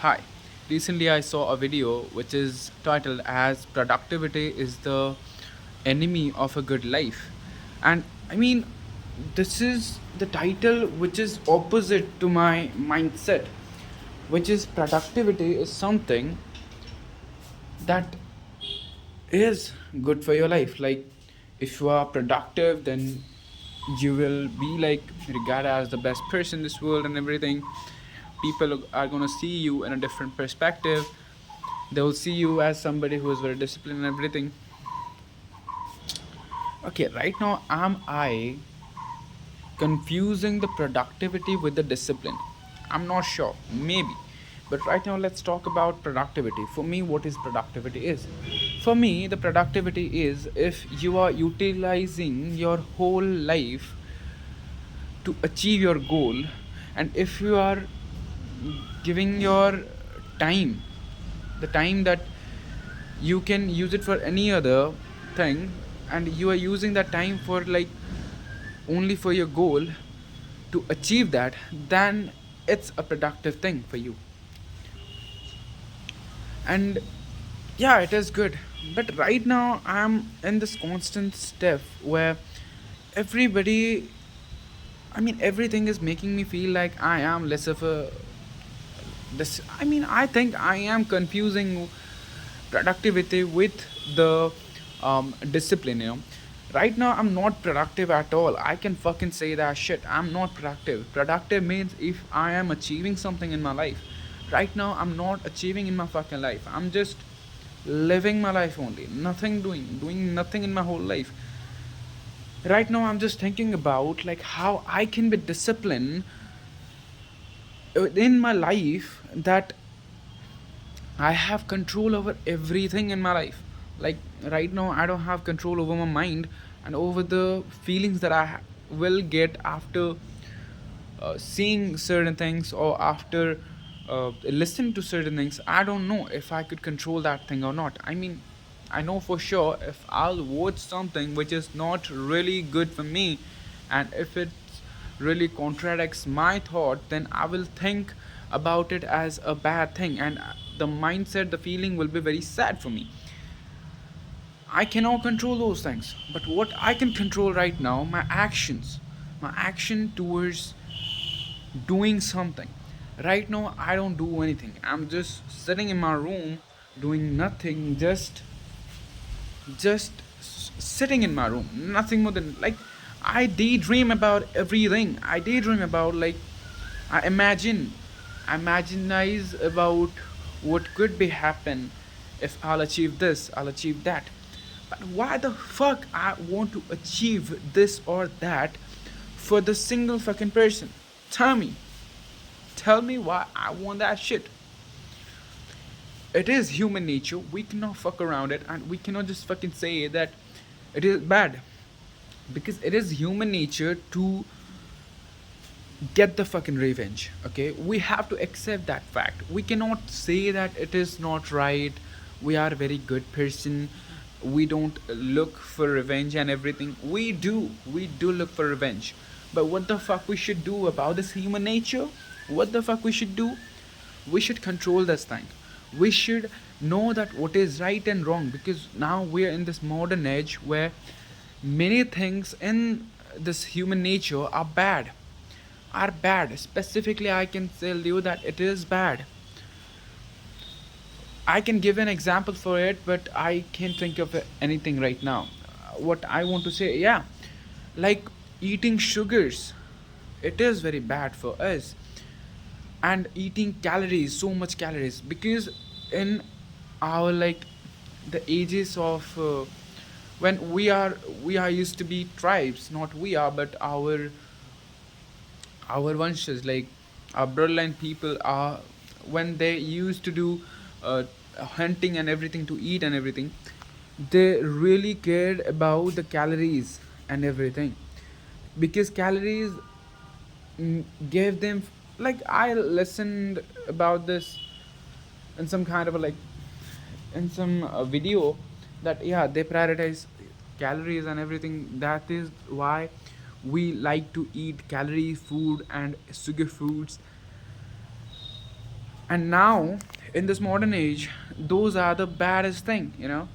Hi. Recently, I saw a video which is titled as "Productivity is the enemy of a good life," and I mean, this is the title which is opposite to my mindset, which is productivity is something that is good for your life. Like, if you are productive, then you will be like regarded as the best person in this world and everything. People are gonna see you in a different perspective. They will see you as somebody who is very disciplined and everything. Okay, right now am I confusing the productivity with the discipline? I'm not sure, maybe. But right now let's talk about productivity. For me, what is productivity is? For me, the productivity is if you are utilizing your whole life to achieve your goal, and if you are giving your time, the time that you can use it for any other thing, and you are using that time for like only for your goal to achieve that, then it's a productive thing for you. And yeah, it is good. But right now I'm in this constant step where everybody, I mean, everything is making me feel like I am less of a this. I mean, I think I am confusing productivity with the discipline. Right now I'm not productive at all. I can fucking say that shit. I'm not productive. Productive means if I am achieving something in my life. Right now I'm not achieving in my fucking life. I'm just living my life only, nothing doing nothing in my whole life. Right now I'm just thinking about like how I can be disciplined in my life, that I have control over everything in my life. Like right now, I don't have control over my mind and over the feelings that will get after seeing certain things, or after listening to certain things. I don't know if I could control that thing or not. I mean, I know for sure if I'll watch something which is not really good for me, and if it really contradicts my thought, then I will think about it as a bad thing, and the mindset, the feeling will be very sad for me. I cannot control those things, but what I can control right now, my actions, my action towards doing something. Right now, I don't do anything. I'm just sitting in my room doing nothing, just sitting in my room, nothing more than like I daydream about everything. I daydream about like I imaginize about what could be happen if I'll achieve this, I'll achieve that. But why the fuck I want to achieve this or that for the single fucking person? Tell me. Tell me why I want that shit. It is human nature. We cannot fuck around it, and we cannot just fucking say that it is bad, because it is human nature to get the fucking revenge. Okay, we have to accept that fact. We cannot say that it is not right. We are a very good person. We don't look for revenge and everything. We do look for revenge. But what the fuck we should do about this human nature? What the fuck we should do? We should control this thing. We should know that what is right and wrong, because now we are in this modern age where many things in this human nature are bad. Specifically, I can tell you that it is bad. I can give an example for it, but I can't think of anything right now. What I want to say, yeah, like eating sugars, it is very bad for us. And eating calories, so much calories, because in our like the ages of when we are used to be tribes, not we are, but our vanshas, like our bloodline people are, when they used to do uh, hunting and everything to eat and everything, they really cared about the calories and everything, because calories gave them, like I listened about this in some kind of a, like in some video, that yeah, they prioritize calories and everything. That is why we like to eat calorie food and sugar foods. And now, in this modern age, those are the baddest thing, you know.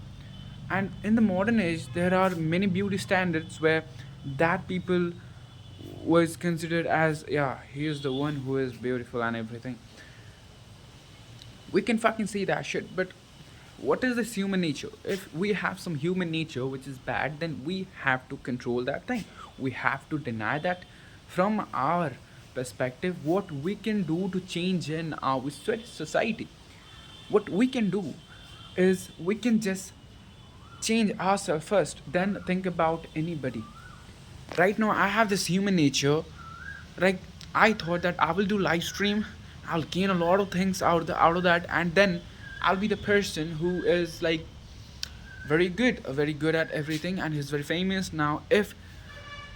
And in the modern age, there are many beauty standards where that people was considered as, yeah, he is the one who is beautiful and everything. We can fucking see that shit, but what is this human nature? If we have some human nature which is bad, then we have to control that thing. We have to deny that. From our perspective, what we can do to change in our society, what we can do is we can just change ourselves first, then think about anybody. Right now, I have this human nature. Like, I thought that I will do live stream, I'll gain a lot of things out of that, and then I'll be the person who is like very good at everything, and he's very famous now. If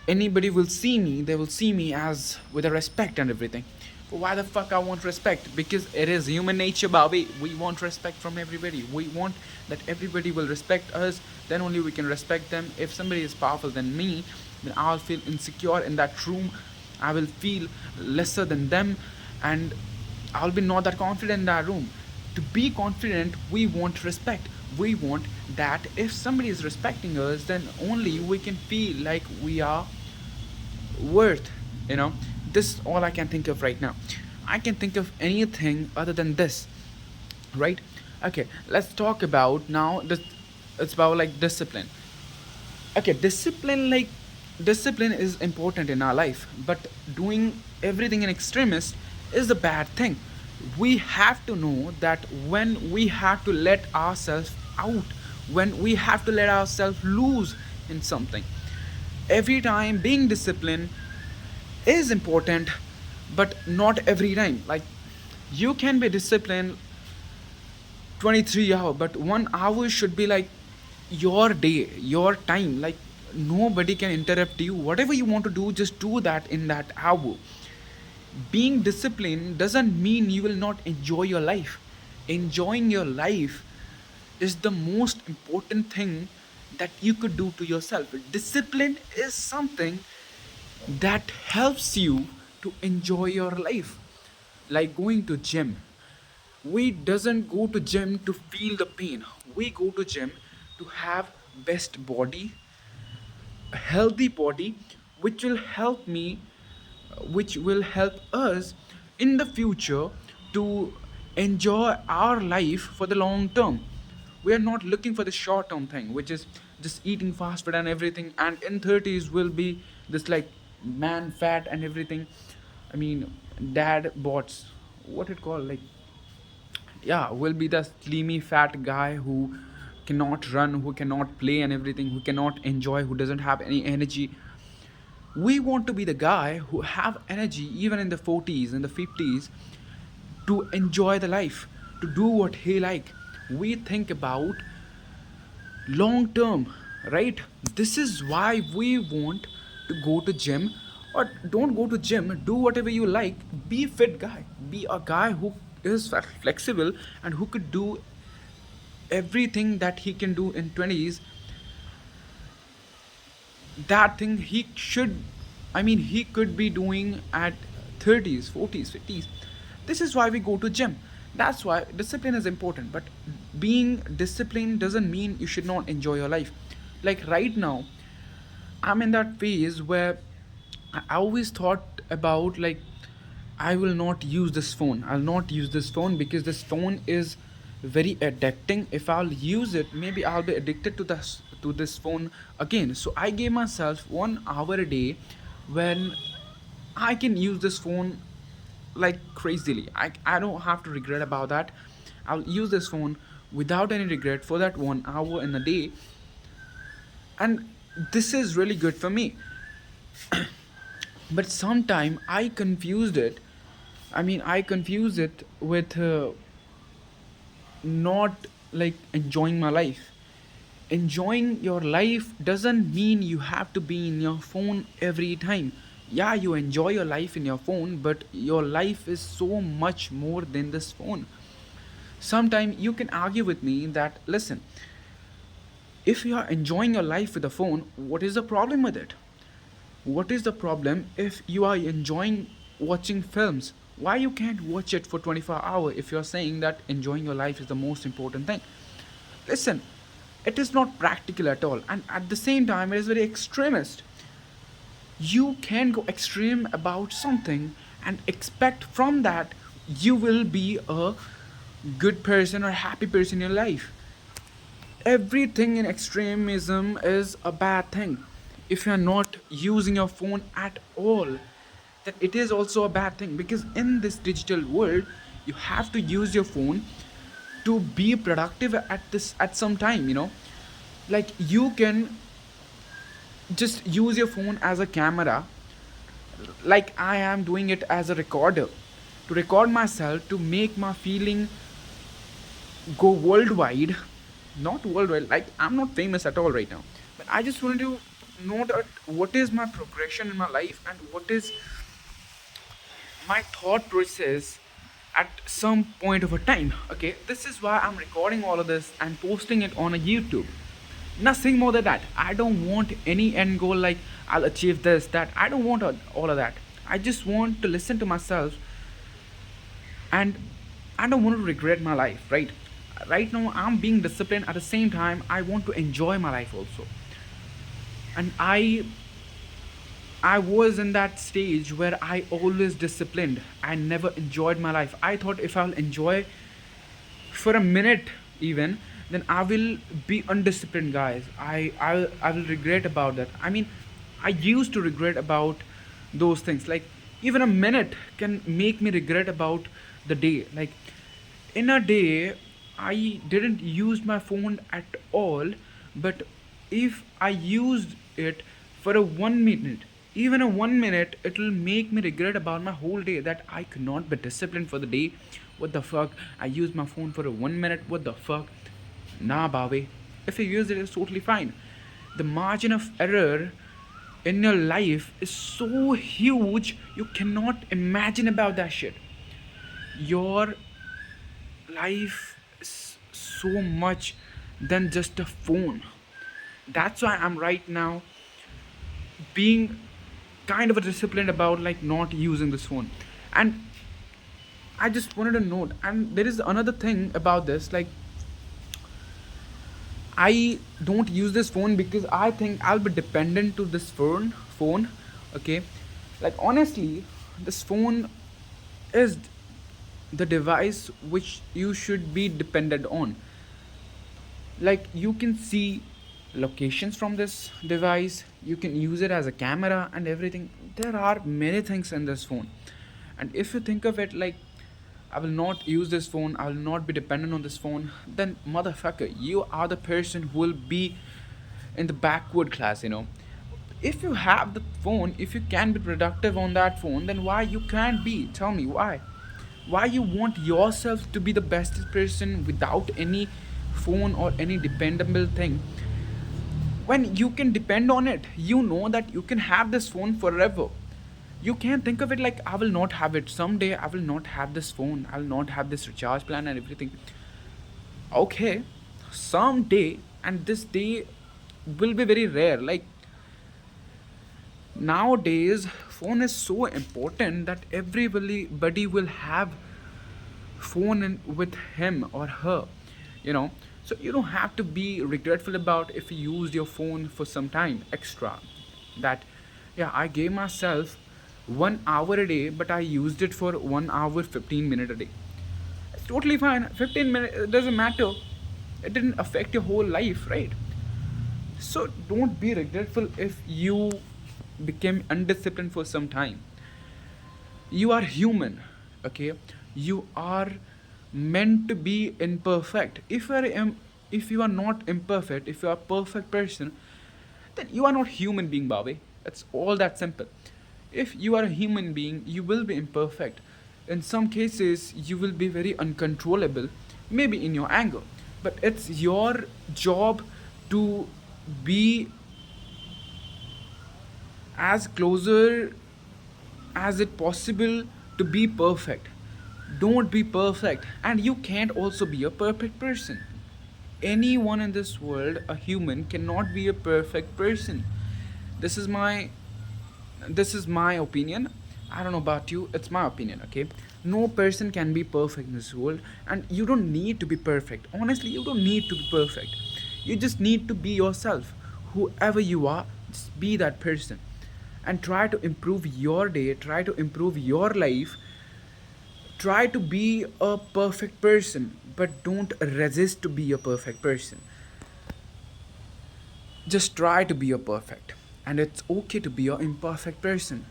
anybody will see me, they will see me as with a respect and everything. But why the fuck I want respect? Because it is human nature, Bobby. We want respect from everybody. We want that everybody will respect us. Then only we can respect them. If somebody is powerful than me, then I'll feel insecure in that room. I will feel lesser than them, and I'll be not that confident in that room. To be confident, we want respect. We want that if somebody is respecting us, then only we can feel like we are worth, you know. This is all I can think of right now. I can think of anything other than this, right? Okay, let's talk about now this. It's about like discipline. Okay, discipline is important in our life, but doing everything in extremis is a bad thing. We have to know that when we have to let ourselves out, when we have to let ourselves loose in something. Every time being disciplined is important, but not every time. Like, you can be disciplined 23 hour, but 1 hour should be like your day, your time. Like, nobody can interrupt you. Whatever you want to do, just do that in that hour. Being disciplined doesn't mean you will not enjoy your life. Enjoying your life is the most important thing that you could do to yourself. Discipline is something that helps you to enjoy your life. Like going to gym, we doesn't go to gym to feel the pain. We go to gym to have best body, a healthy body, which will help me, which will help us in the future to enjoy our life for the long term. We are not looking for the short term thing, which is just eating fast food and everything, and in 30s will be this like man fat and everything. I mean, dad bots, what it called, like, yeah, will be the slimy fat guy who cannot run, who cannot play and everything, who cannot enjoy, who doesn't have any energy. We want to be the guy who have energy even in the 40s and the 50s to enjoy the life, to do what he like. We think about long term, right? This is why we want to go to gym, or don't go to gym, do whatever you like. Be fit guy, be a guy who is flexible and who could do everything that he can do in 20s. That thing he should, I mean, he could be doing at 30s, 40s, 50s. This is why we go to gym. That's why discipline is important, but being disciplined doesn't mean you should not enjoy your life. Like right now, I'm in that phase where I always thought about like, I will not use this phone. I'll not use this phone because this phone is very addicting. If I'll use it, maybe I'll be addicted to this phone again. So I gave myself 1 hour a day when I can use this phone like crazily. I don't have to regret about that. I'll use this phone without any regret for that 1 hour in a day, and this is really good for me. But sometime I confused it. I mean, I confuse it with not like enjoying my life. Enjoying your life doesn't mean you have to be in your phone every time. Yeah, you enjoy your life in your phone, but your life is so much more than this phone. Sometime you can argue with me that, listen, if you are enjoying your life with the phone, what is the problem with it? What is the problem if you are enjoying watching films, Why you can't watch it for 24 hours if you're saying that enjoying your life is the most important thing? Listen, it is not practical at all, and at the same time it is very extremist. You can go extreme about something and expect from that you will be a good person or happy person in your life. Everything in extremism is a bad thing. If you're not using your phone at all, then it is also a bad thing, because in this digital world you have to use your phone to be productive at some time, like you can just use your phone as a camera, like I am doing it as a recorder, to record myself, to make my feeling go worldwide. Not worldwide, like I'm not famous at all right now, but I just wanted to know that what is my progression in my life and what is my thought process at some point of a time. Okay, this is why I'm recording all of this and posting it on a YouTube. Nothing more than that. I don't want any end goal like I'll achieve this, that. I don't want all of that. I just want to listen to myself, and I don't want to regret my life, right? Right now I'm being disciplined, at the same time I want to enjoy my life also. And I was in that stage where I always disciplined. I never enjoyed my life. I thought if I'll enjoy for a minute even, then I will be undisciplined, guys. I will regret about that. I mean, I used to regret about those things. Like even a minute can make me regret about the day. Like in a day I didn't use my phone at all, but if I used it for a 1 minute, even a 1 minute, it will make me regret about my whole day, that I could not be disciplined for the day. What the fuck? I used my phone for a 1 minute. What the fuck? Nah, Babe. If you use it, it's totally fine. The margin of error in your life is so huge, you cannot imagine about that shit. Your life is so much than just a phone. That's why I'm right now being kind of a disciplined about like not using this phone. And I just wanted to note, and there is another thing about this, like I don't use this phone because I think I'll be dependent to this phone. Okay, like honestly, this phone is the device which you should be dependent on. Like you can see locations from this device, you can use it as a camera and everything. There are many things in this phone, and if you think of it like I will not use this phone, I will not be dependent on this phone, then motherfucker, you are the person who will be in the backward class, if you have the phone, if you can be productive on that phone, then why you can't be? Tell me why you want yourself to be the best person without any phone or any dependable thing, when you can depend on it. You know that you can have this phone forever. You can't think of it like I will not have it someday. I will not have this phone, I will not have this recharge plan and everything. Okay, someday, and this day will be very rare. Like nowadays phone is so important that everybody will have phone with him or her, you know so you don't have to be regretful about if you used your phone for some time extra. That, yeah, I gave myself 1 hour a day, but I used it for 1 hour 15 minutes a day. It's totally fine. 15 minutes, it doesn't matter. It didn't affect your whole life, right? So don't be regretful if you became undisciplined for some time. You are human, okay? You are meant to be imperfect. If you are not imperfect, if you are a perfect person, then you are not human being, Bobby. It's all that simple. If you are a human being, you will be imperfect. In some cases you will be very uncontrollable, maybe in your anger, but it's your job to be as closer as it possible to be perfect. Don't be perfect, and you can't also be a perfect person. Anyone in this world, a human, cannot be a perfect person. This is my this is my opinion. I don't know about you, it's my opinion, okay? No person can be perfect in this world, and you don't need to be perfect. Honestly, you don't need to be perfect. You just need to be yourself. Whoever you are, just be that person. And try to improve your day, try to improve your life, try to be a perfect person, but don't resist to be a perfect person. Just try to be a perfect, and it's okay to be an imperfect person.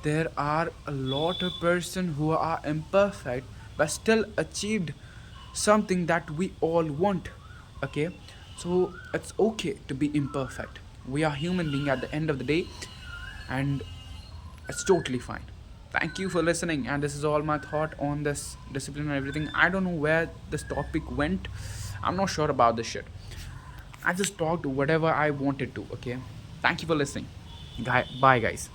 There are a lot of person who are imperfect but still achieved something that we all want. Okay, so it's okay to be imperfect. We are human being at the end of the day, and it's totally fine. Thank you for listening, and this is all my thought on this discipline and everything. I don't know where this topic went. I'm not sure about this shit. I just talked whatever I wanted to. Okay, thank you for listening. Bye, guys.